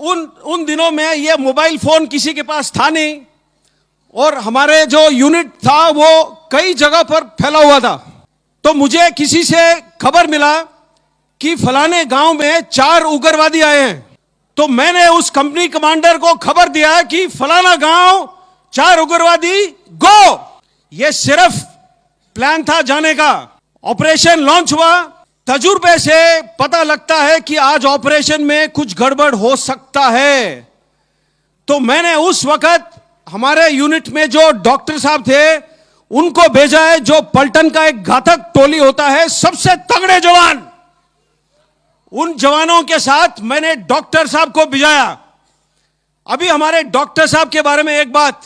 उन दिनों में ये मोबाइल फोन किसी के पास था नहीं, और हमारे जो यूनिट था वो कई जगह पर फैला हुआ था। तो मुझे किसी से खबर मिला कि फलाने गांव में 4 उग्रवादी आए हैं। तो मैंने उस कंपनी कमांडर को खबर दिया कि फलाना गांव 4 उग्रवादी गो। ये सिर्फ प्लान था जाने का। ऑपरेशन लॉन्च हुआ। तजुर्बे से पता लगता है कि आज ऑपरेशन में कुछ गड़बड़ हो सकता है। तो मैंने उस वक्त हमारे यूनिट में जो डॉक्टर साहब थे उनको भेजा है, जो पलटन का एक घातक टोली होता है, सबसे तगड़े जवान। उन जवानों के साथ मैंने डॉक्टर साहब को भिजाया। अभी हमारे डॉक्टर साहब के बारे में एक बात,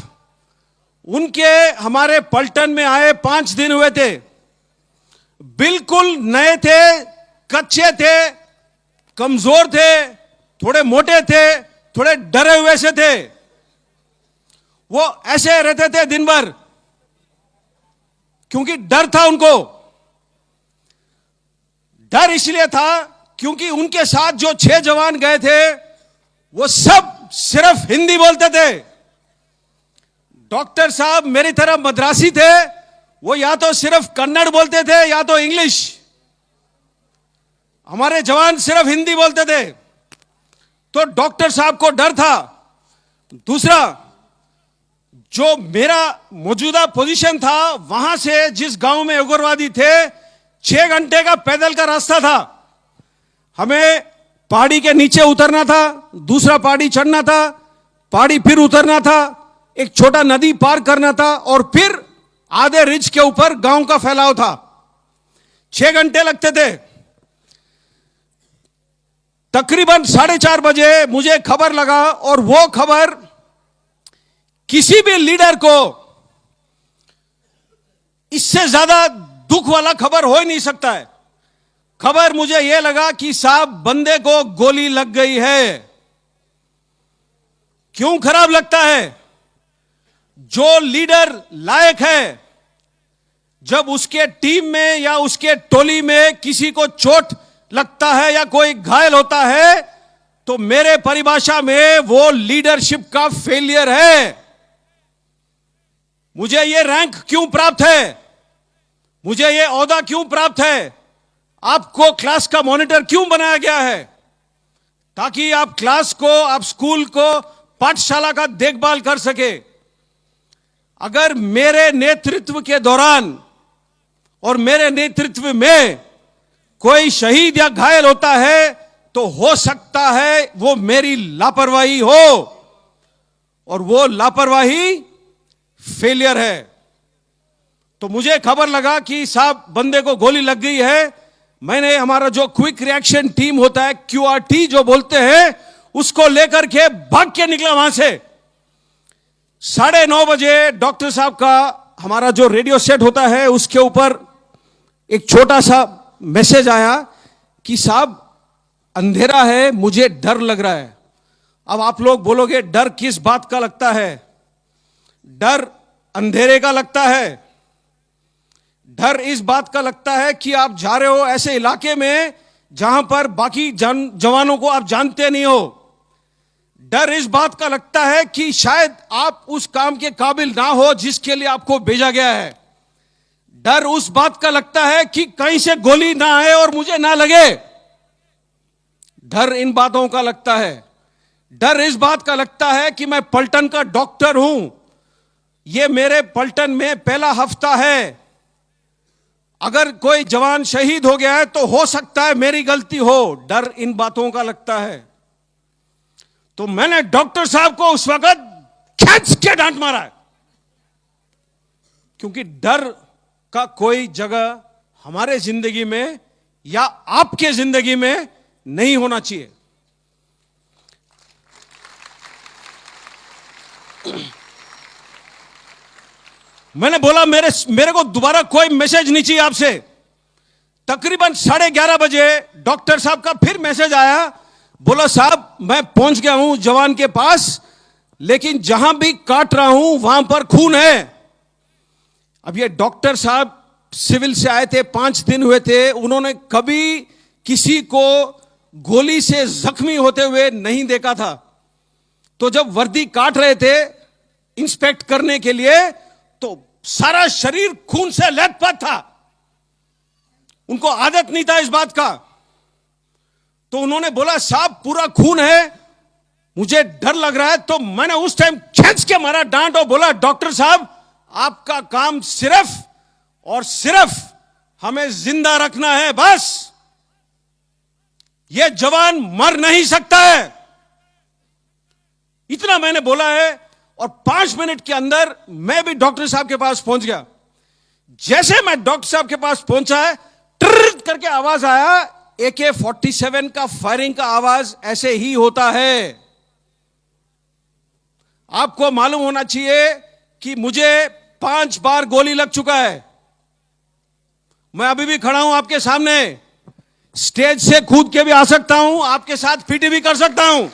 उनके हमारे पलटन में आए 5 दिन हुए थे। बिल्कुल नए थे, कच्चे थे, कमजोर थे, थोड़े मोटे थे, थोड़े डरे हुए से थे। वो ऐसे रहते थे दिन भर, क्योंकि डर था उनको। डर इसलिए था क्योंकि उनके साथ जो 6 जवान गए थे वो सब सिर्फ हिंदी बोलते थे। डॉक्टर साहब मेरी तरह मद्रासी थे, वो या तो सिर्फ कन्नड़ बोलते थे या तो इंग्लिश। हमारे जवान सिर्फ हिंदी बोलते थे। तो डॉक्टर साहब को डर था। दूसरा, जो मेरा मौजूदा पोजीशन था, वहां से जिस गांव में उग्रवादी थे 6 घंटे का पैदल का रास्ता था। हमें पहाड़ी के नीचे उतरना था, दूसरा पहाड़ी चढ़ना था, पहाड़ी फिर उतरना था, एक छोटा नदी पार करना था, और फिर आधे रिज के ऊपर गांव का फैलाव था। 6 घंटे लगते थे। तकरीबन 4:30 बजे मुझे खबर लगा, और वो खबर किसी भी लीडर को इससे ज्यादा दुख वाला खबर हो ही नहीं सकता है। खबर मुझे यह लगा कि साहब बंदे को गोली लग गई है। क्यों खराब लगता है? जो लीडर लायक है, जब उसके टीम में या उसके टोली में किसी को चोट लगता है या कोई घायल होता है, तो मेरे परिभाषा में वो लीडरशिप का फेलियर है। मुझे ये रैंक क्यों प्राप्त है? मुझे ये ओहदा क्यों प्राप्त है? आपको क्लास का मॉनिटर क्यों बनाया गया है? ताकि आप क्लास को, आप स्कूल को, पाठशाला का देखभाल कर सके। अगर मेरे नेतृत्व के दौरान और मेरे नेतृत्व में कोई शहीद या घायल होता है, तो हो सकता है वो मेरी लापरवाही हो, और वो लापरवाही फेलियर है। तो मुझे खबर लगा कि साहब बंदे को गोली लग गई है। मैंने हमारा जो क्विक रिएक्शन टीम होता है, QRT जो बोलते हैं, उसको लेकर के भाग के निकला वहां से। 9:30 बजे डॉक्टर साहब का हमारा जो रेडियो सेट होता है उसके ऊपर एक छोटा सा मैसेज आया कि साहब अंधेरा है, मुझे डर लग रहा है। अब आप लोग बोलोगे डर किस बात का लगता है? डर अंधेरे का लगता है। डर इस बात का लगता है कि आप जा रहे हो ऐसे इलाके में जहां पर बाकी जवानों को आप जानते नहीं हो। डर इस बात का लगता है कि शायद आप उस काम के काबिल ना हो जिसके लिए आपको भेजा गया है। डर उस बात का लगता है कि कहीं से गोली ना आए और मुझे ना लगे। डर इन बातों का लगता है। डर इस बात का लगता है कि मैं पलटन का डॉक्टर हूं, ये मेरे पलटन में पहला हफ्ता है, अगर कोई जवान शहीद हो गया है तो हो सकता है मेरी गलती हो। डर इन बातों का लगता है। तो मैंने डॉक्टर साहब को उस वक्त खींच के डांट मारा है, क्योंकि डर का कोई जगह हमारे जिंदगी में या आपके जिंदगी में नहीं होना चाहिए। मैंने बोला मेरे को दोबारा कोई मैसेज नहीं चाहिए आपसे। तकरीबन 11:30 बजे डॉक्टर साहब का फिर मैसेज आया। बोला साहब मैं पहुंच गया हूं जवान के पास, लेकिन जहां भी काट रहा हूं वहां पर खून है। अब ये डॉक्टर साहब सिविल से आए थे, 5 दिन हुए थे, उन्होंने कभी किसी को गोली से जख्मी होते हुए नहीं देखा था। तो जब वर्दी काट रहे थे इंस्पेक्ट करने के लिए, तो सारा शरीर खून से लथपथ था। उनको आदत नहीं था इस बात का। तो उन्होंने बोला साहब पूरा खून है, मुझे डर लग रहा है। तो मैंने उस टाइम खींच के मारा डांट और बोला डॉक्टर साहब आपका काम सिर्फ और सिर्फ हमें जिंदा रखना है, बस। यह जवान मर नहीं सकता है, इतना मैंने बोला है। और 5 मिनट के अंदर मैं भी डॉक्टर साहब के पास पहुंच गया। जैसे मैं डॉक्टर साहब के पास पहुंचा है, ट्रर करके आवाज आया, AK-47 का फायरिंग का आवाज ऐसे ही होता है। आपको मालूम होना चाहिए कि मुझे 5 बार गोली लग चुका है। मैं अभी भी खड़ा हूं आपके सामने, स्टेज से कूद के भी आ सकता हूं, आपके साथ पीटी भी कर सकता हूं।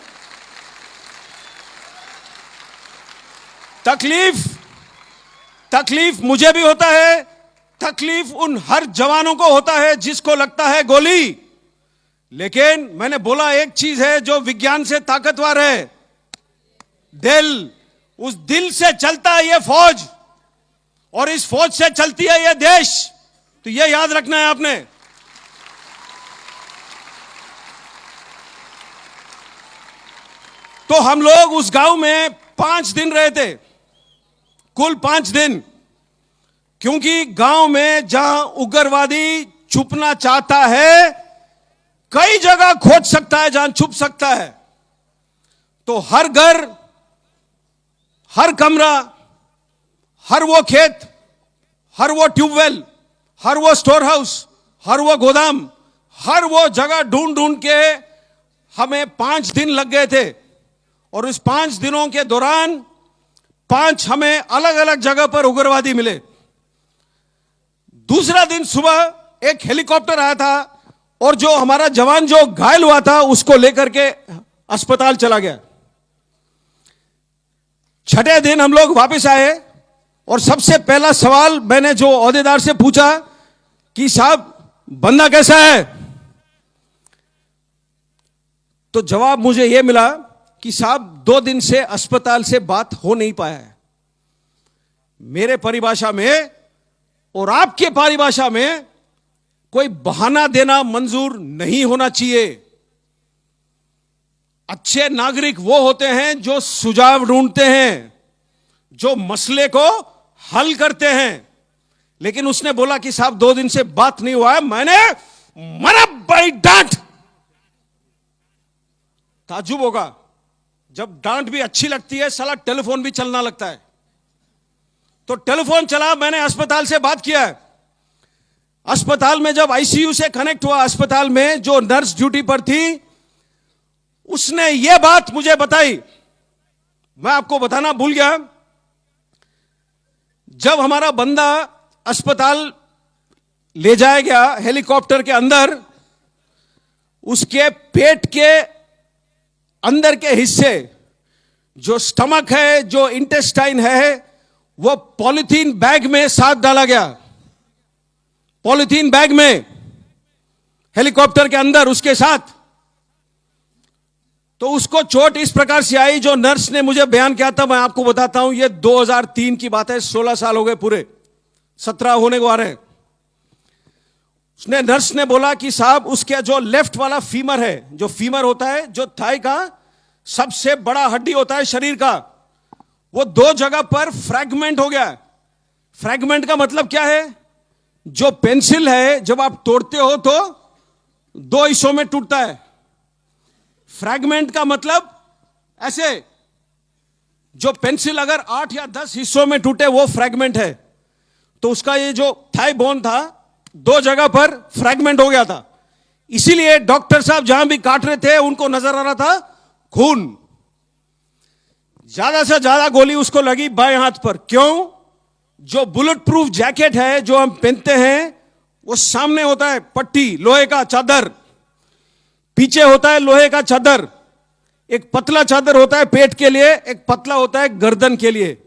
तकलीफ मुझे भी होता है, तकलीफ उन हर जवानों को होता है जिसको लगता है गोली। लेकिन मैंने बोला एक चीज है जो विज्ञान से ताकतवर है, दिल। उस दिल से चलता है यह फौज, और इस फौज से चलती है यह देश। तो यह याद रखना है आपने। तो हम लोग उस गांव में 5 दिन रहे थे, कुल 5 दिन। क्योंकि गांव में जहां उग्रवादी छुपना चाहता है, कई जगह खोज सकता है जहां छुप सकता है। तो हर घर, हर कमरा, हर वो खेत, हर वो ट्यूबवेल, हर वो स्टोर हाउस, हर वो गोदाम, हर वो जगह ढूंढ ढूंढ के हमें 5 दिन लग गए थे। और इस 5 दिनों के दौरान 5 हमें अलग अलग जगह पर उग्रवादी मिले। दूसरा दिन सुबह एक हेलीकॉप्टर आया था, और जो हमारा जवान जो घायल हुआ था उसको लेकर के अस्पताल चला गया। छठे दिन हम लोग वापस आए, और सबसे पहला सवाल मैंने जो ओहदेदार से पूछा कि साहब बंदा कैसा है, तो जवाब मुझे यह मिला कि साहब 2 दिन से अस्पताल से बात हो नहीं पाया है। मेरे परिभाषा में और आपके परिभाषा में कोई बहाना देना मंजूर नहीं होना चाहिए। अच्छे नागरिक वो होते हैं जो सुझाव ढूंढते हैं, जो मसले को हल करते हैं। लेकिन उसने बोला कि साहब 2 दिन से बात नहीं हुआ है। मैंने मरा भाई डांट। ताज्जुब होगा, जब डांट भी अच्छी लगती है, साला टेलीफोन भी चलना लगता है। तो टेलीफोन चला, मैंने अस्पताल से बात किया। अस्पताल में जब आईसीयू से कनेक्ट हुआ, अस्पताल में जो नर्स ड्यूटी पर थी, उसने यह बात मुझे बताई, मैं आपको बताना भूल गया। जब हमारा बंदा अस्पताल ले जाया गया हेलीकॉप्टर के अंदर, उसके पेट के अंदर के हिस्से, जो स्टमक है, जो इंटेस्टाइन है, वो पॉलिथीन बैग में साथ डाला गया। पॉलिथीन बैग में हेलीकॉप्टर के अंदर उसके साथ। तो उसको चोट इस प्रकार से आई, जो नर्स ने मुझे बयान किया था, मैं आपको बताता हूं। ये 2003 की बात है, 16 साल हो गए पूरे, 17 होने को आ रहे हैं। उसने, नर्स ने बोला कि साहब उसके जो लेफ्ट वाला फीमर है, जो फीमर होता है, जो थाई का सबसे बड़ा हड्डी होता है शरीर का, वो 2 जगह पर फ्रैगमेंट हो गया। फ्रैगमेंट का मतलब क्या है? जो पेंसिल है जब आप तोड़ते हो तो 2 हिस्सों में टूटता है। फ्रैगमेंट का मतलब ऐसे, जो पेंसिल अगर 8 या 10 हिस्सों में टूटे वो फ्रैगमेंट है। तो उसका ये जो थाई बोन था, 2 जगह पर फ्रैगमेंट हो गया था। इसीलिए डॉक्टर साहब जहां भी काट रहे थे उनको नजर आ रहा था खून। ज्यादा से ज्यादा गोली उसको लगी बाएं हाथ पर। क्यों? जो बुलेट प्रूफ जैकेट है जो हम पहनते हैं, वो सामने होता है पट्टी, लोहे का चादर, पीछे होता है लोहे का चादर। एक पतला चादर होता है पेट के लिए, एक पतला होता है गर्दन के लिए।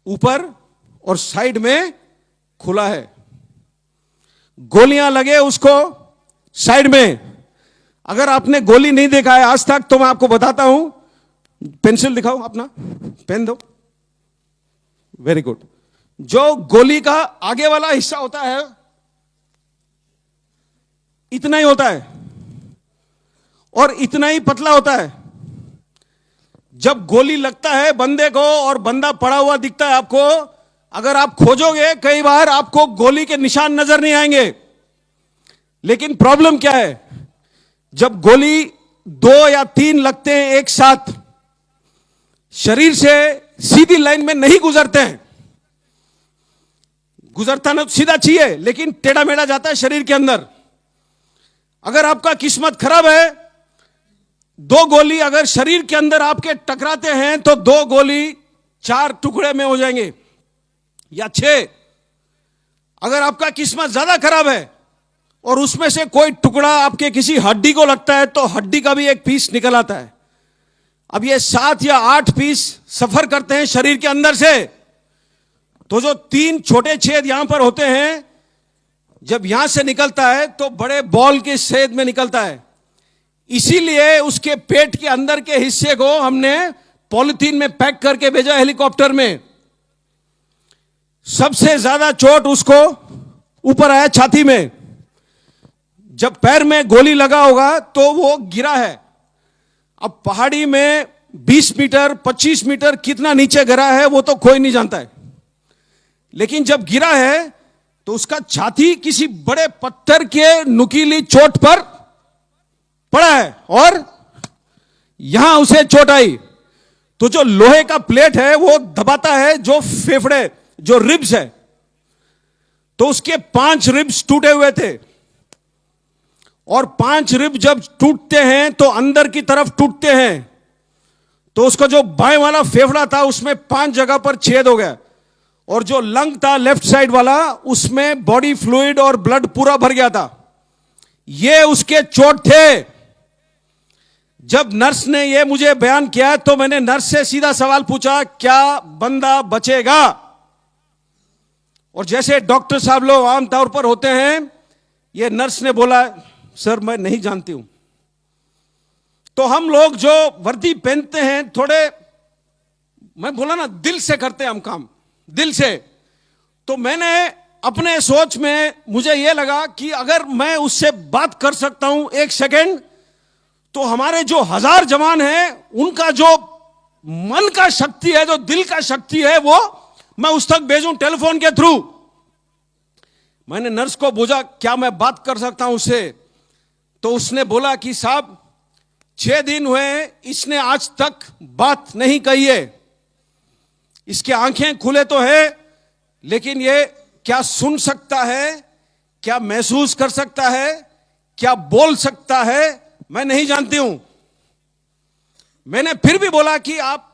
ऊपर और साइड में खुला है। गोलियां लगे उसको साइड में। अगर आपने गोली नहीं देखा है आज तक तो मैं आपको बताता हूं, पेंसिल दिखाओ अपना, पेन दो, वेरी गुड। जो गोली का आगे वाला हिस्सा होता है इतना ही होता है और इतना ही पतला होता है। जब गोली लगता है बंदे को और बंदा पड़ा हुआ दिखता है आपको, अगर आप खोजोगे कई बार आपको गोली के निशान नजर नहीं आएंगे। लेकिन प्रॉब्लम क्या है, जब गोली 2 या 3 लगते हैं एक साथ, शरीर से सीधी लाइन में नहीं गुजरते हैं। गुजरता ना सीधा चाहिए लेकिन टेढ़ा मेढ़ा जाता है शरीर के अंदर। अगर आपका किस्मत खराब है, 2 गोली अगर शरीर के अंदर आपके टकराते हैं तो 2 गोली 4 टुकड़े में हो जाएंगे या 6। अगर आपका किस्मत ज्यादा खराब है और उसमें से कोई टुकड़ा आपके किसी हड्डी को लगता है तो हड्डी का भी एक पीस निकल आता है। अब ये 7 या 8 पीस सफर करते हैं शरीर के अंदर से, तो जो 3 छोटे छेद यहां पर होते हैं, जब यहां से निकलता है तो बड़े बॉल के छेद में निकलता है। इसीलिए उसके पेट के अंदर के हिस्से को हमने पॉलिथीन में पैक करके भेजा हेलीकॉप्टर में। सबसे ज्यादा चोट उसको ऊपर आया छाती में। जब पैर में गोली लगा होगा तो वो गिरा है। अब पहाड़ी में 20 मीटर 25 मीटर कितना नीचे गिरा है वो तो कोई नहीं जानता है, लेकिन जब गिरा है तो उसका छाती किसी बड़े पत्थर के नुकीली चोट पर पड़ा है और यहां उसे चोट आई। तो जो लोहे का प्लेट है वो दबाता है जो फेफड़े, जो रिब्स है, तो उसके 5 रिब्स टूटे हुए थे। और 5 रिब जब टूटते हैं तो अंदर की तरफ टूटते हैं, तो उसका जो बाएं वाला फेफड़ा था उसमें 5 जगह पर छेद हो गया, और जो लंग था लेफ्ट साइड वाला उसमें बॉडी फ्लूइड और ब्लड पूरा भर गया था। ये उसके चोट थे। जब नर्स ने ये मुझे बयान किया तो मैंने नर्स से सीधा सवाल पूछा, क्या बंदा बचेगा? और जैसे डॉक्टर साहब लोग आमतौर पर होते हैं, ये नर्स ने बोला, सर मैं नहीं जानती हूं। तो हम लोग जो वर्दी पहनते हैं थोड़े, मैं बोला ना, दिल से करते हैं हम काम, दिल से। तो मैंने अपने सोच में मुझे यह लगा कि अगर मैं उससे बात कर सकता हूं 1 सेकेंड, तो हमारे जो 1000 जवान हैं उनका जो मन का शक्ति है, जो दिल का शक्ति है, वो मैं उस तक भेजूं टेलीफोन के थ्रू। मैंने नर्स को पूछा, क्या मैं बात कर सकता हूं उससे? तो उसने बोला कि साहब 6 दिन हुए इसने आज तक बात नहीं कही है। इसके आंखें खुले तो है, लेकिन ये क्या सुन सकता है, क्या महसूस कर सकता है, क्या बोल सकता है, मैं नहीं जानती हूं। मैंने फिर भी बोला कि आप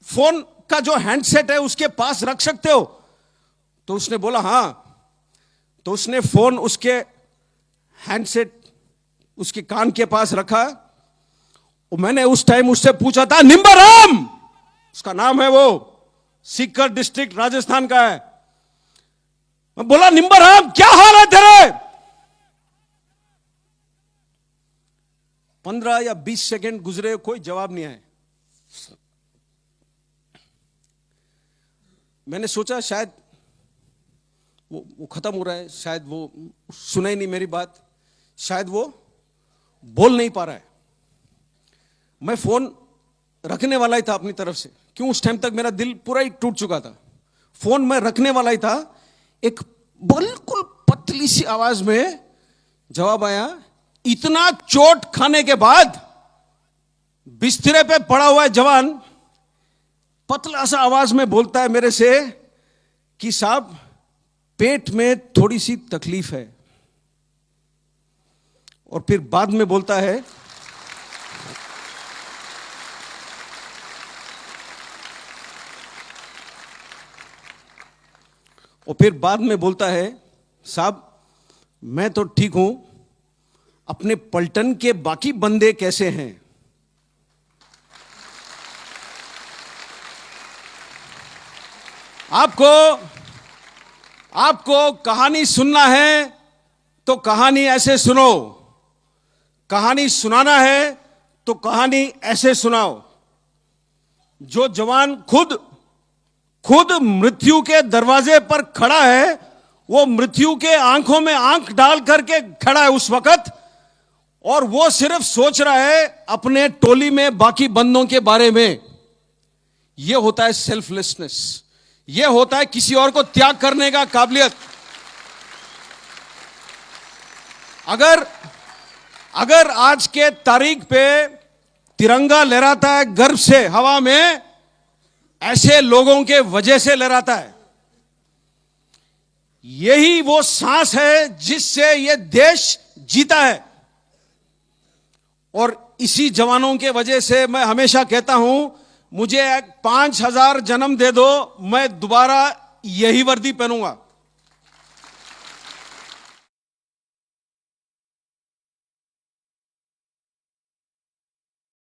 फोन का जो हैंडसेट है उसके पास रख सकते हो? तो उसने बोला हां। तो उसने फोन उसके हैंडसेट उसके कान के पास रखा, और मैंने उस टाइम उससे पूछा था, निम्बाराम उसका नाम है, वो सीकर डिस्ट्रिक्ट राजस्थान का है। मैं बोला, निम्बाराम क्या हाल है तेरे? 15 या 20 सेकंड गुजरे, कोई जवाब नहीं आया। मैंने सोचा शायद वो खत्म हो रहा है, शायद वो सुना ही नहीं मेरी बात, शायद वो बोल नहीं पा रहा है। मैं फोन रखने वाला ही था अपनी तरफ से, क्यों उस टाइम तक मेरा दिल पूरा ही टूट चुका था। फोन मैं रखने वाला ही था, एक बिल्कुल पतली सी आवाज में जवाब आया। इतना चोट खाने के बाद बिस्तरे पे पड़ा हुआ है जवान, पतला सा आवाज में बोलता है मेरे से कि साहब पेट में थोड़ी सी तकलीफ है। और फिर बाद में बोलता है, साहब मैं तो ठीक हूं, अपने पलटन के बाकी बंदे कैसे हैं? आपको कहानी सुनना है तो कहानी ऐसे सुनो। कहानी सुनाना है तो कहानी ऐसे सुनाओ। जो जवान खुद मृत्यु के दरवाजे पर खड़ा है, वो मृत्यु के आंखों में आंख डाल करके खड़ा है उस वक्त, और वो सिर्फ सोच रहा है अपने टोली में बाकी बंदों के बारे में। यह होता है सेल्फलेसनेस, यह होता है किसी और को त्याग करने का काबिलियत। अगर आज के तारीख पे तिरंगा लहराता है गर्व से हवा में, ऐसे लोगों के वजह से लहराता है। यही वो सांस है जिससे ये देश जीता है, और इसी जवानों के वजह से मैं हमेशा कहता हूं, मुझे 5000 जन्म दे दो, मैं दोबारा यही वर्दी पहनूंगा।